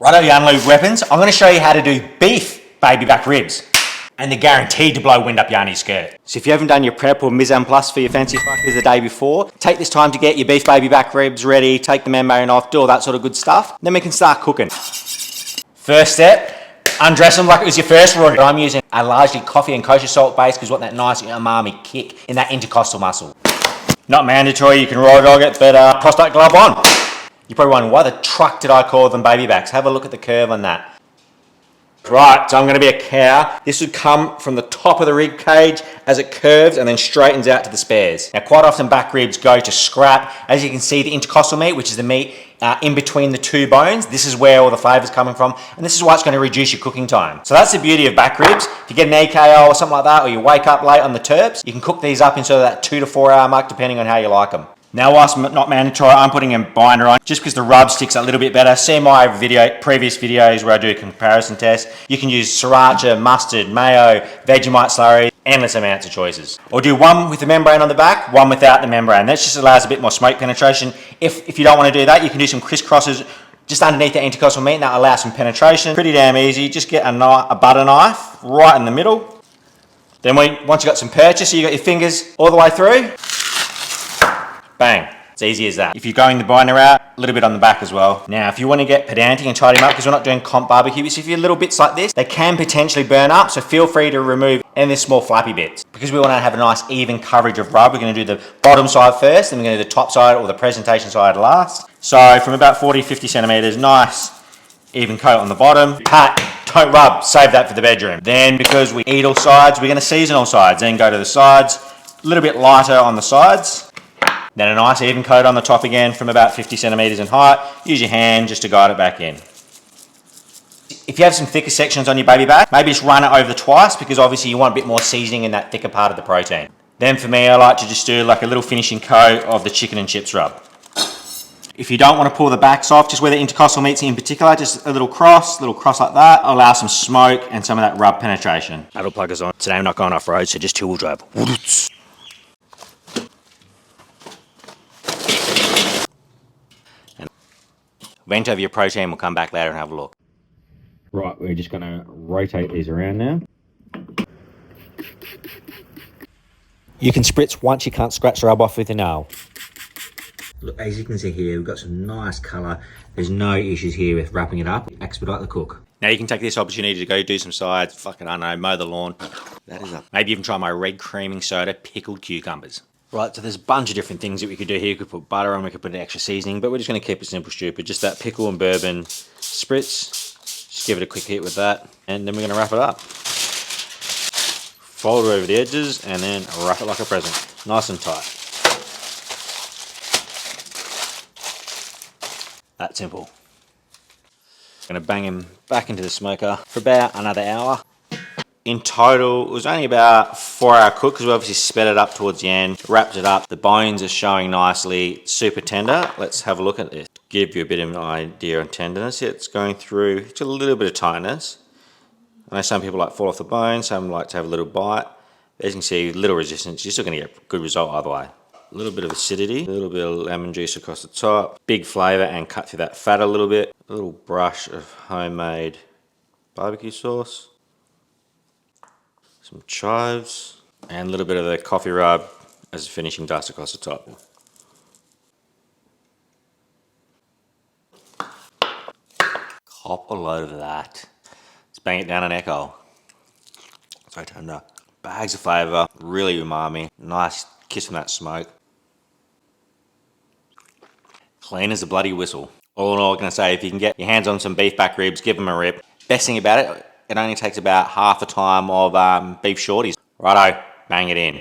Righto, you unlubed weapons. I'm going to show you how to do beef baby back ribs. And they're guaranteed to blow wind up your auntie skirt. So if you haven't done your prep or mise en place for your fancy fuckers the day before, take this time to get your beef baby back ribs ready, take the membrane off, do all that sort of good stuff. Then we can start cooking. First step, undress them like it was your first rodeo. I'm using a largely coffee and kosher salt base because we want that nice umami kick in that intercostal muscle. Not mandatory, you can raw dog it, but prostate glove on. You're probably wondering, why the truck did I call them baby backs? Have a look at the curve on that. Right, so I'm going to be a cow. This would come from the top of the rib cage as it curves and then straightens out to the spares. Now, quite often back ribs go to scrap. As you can see, the intercostal meat, which is the meat in between the two bones, this is where all the flavour's coming from, and this is why it's going to reduce your cooking time. So that's the beauty of back ribs. If you get an AKO or something like that, or you wake up late on the terps, you can cook these up into that 2 to 4 hour mark, depending on how you like them. Now, whilst not mandatory, I'm putting a binder on just because the rub sticks a little bit better. See my previous videos where I do a comparison test. You can use Siracha, mustard, mayo, Vegemite slurry, endless amounts of choices. Or do one with the membrane on the back, one without the membrane. That just allows a bit more smoke penetration. If you don't want to do that, you can do some crisscrosses just underneath the intercostal meat, and that allows some penetration. Pretty damn easy. Just get a butter knife right in the middle. Then once you've got some purchase, so you got your fingers all the way through. Bang. It's easy as that. If you're going the binder out, a little bit on the back as well. Now, if you want to get pedantic and tidy them up, because we're not doing comp barbecue, so if you're little bits like this, they can potentially burn up, so feel free to remove any small flappy bits. Because we want to have a nice even coverage of rub, we're going to do the bottom side first, then we're going to do the top side or the presentation side last. So from about 40-50 centimeters, nice even coat on the bottom. Pat, don't rub, save that for the bedroom. Then, because we eat all sides, we're going to season all sides, then go to the sides, a little bit lighter on the sides. Then a nice even coat on the top again from about 50 centimeters in height. Use your hand just to guide it back in. If you have some thicker sections on your baby back, maybe just run it over twice, because obviously you want a bit more seasoning in that thicker part of the protein. Then for me, I like to just do like a little finishing coat of the chicken and chips rub. If you don't want to pull the backs off, just where the intercostal meats in particular, just a little cross like that, allow some smoke and some of that rub penetration. That'll plug us on. Today I'm not going off-road, so just two-wheel drive. Vent over your protein, we'll come back later and have a look. Right, we're just going to rotate these around now. You can spritz once you can't scratch the rub off with a nail. Look, as you can see here, we've got some nice colour. There's no issues here with wrapping it up. Expedite the cook. Now you can take this opportunity to go do some sides, fucking, I don't know, mow the lawn. That is up. Maybe even try my red creaming soda, pickled cucumbers. Right, so there's a bunch of different things that we could do here. We could put butter on, we could put an extra seasoning, but we're just going to keep it simple, stupid. Just that pickle and bourbon spritz. Just give it a quick hit with that, and then we're going to wrap it up. Fold it over the edges, and then wrap it like a present. Nice and tight. That simple. Going to bang him back into the smoker for about another hour. In total, it was only about 4-hour cook because we obviously sped it up towards the end, wrapped it up. The bones are showing nicely, super tender. Let's have a look at this. Give you a bit of an idea on tenderness. It's going through to a little bit of tightness. I know some people like to fall off the bone, some like to have a little bite. As you can see, little resistance. You're still going to get a good result either way. A little bit of acidity, a little bit of lemon juice across the top, big flavour and cut through that fat a little bit. A little brush of homemade barbecue sauce. Some chives, and a little bit of the coffee rub as a finishing dust across the top. Cop a load of that. Let's bang it down an echo. So tender. Bags of flavour, really umami. Nice kiss from that smoke. Clean as a bloody whistle. All in all, I'm going to say, if you can get your hands on some beef back ribs, give them a rip. Best thing about it, it only takes about half the time of beef shorties. Righto, bang it in.